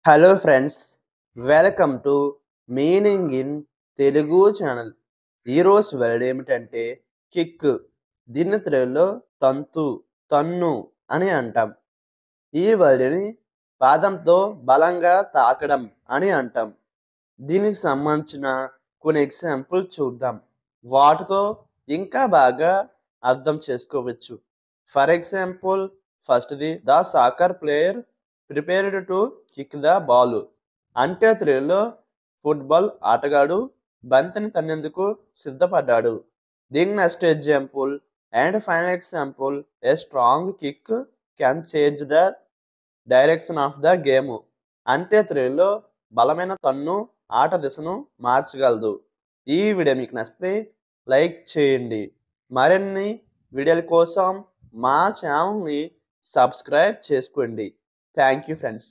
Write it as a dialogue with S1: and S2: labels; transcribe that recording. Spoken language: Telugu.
S1: Hello friends, welcome to meaning in Telugu channel. ఈరోజు వర్డ్ ఏమిటంటే కిక్. దీన్ని తెలుగులో తంతు, తన్ను అని అంటాం. ఈ వర్డ్ని పాదంతో బలంగా తాకడం అని అంటాం. దీనికి సంబంధించిన కొన్ని ఎగ్జాంపుల్ చూద్దాం. వాటితో ఇంకా బాగా అర్థం చేసుకోవచ్చు. ఫర్ ఎగ్జాంపుల్, ఫస్ట్ది the soccer player prepared to kick the ball. అంటే తెలుగులో ఫుట్బాల్ ఆటగాడు బంతిని తన్నేందుకు సిద్ధపడ్డాడు. దీని next example and final example, a strong kick can change the direction of the game. అంటే తెలుగులో బలమైన తన్ను ఆట దిశను మార్చగలదు. ఈ వీడియో మీకు నచ్చితే లైక్ చేయండి. మరిన్ని వీడియోల కోసం మా ఛానల్ని సబ్స్క్రైబ్ చేసుకోండి. Thank you friends.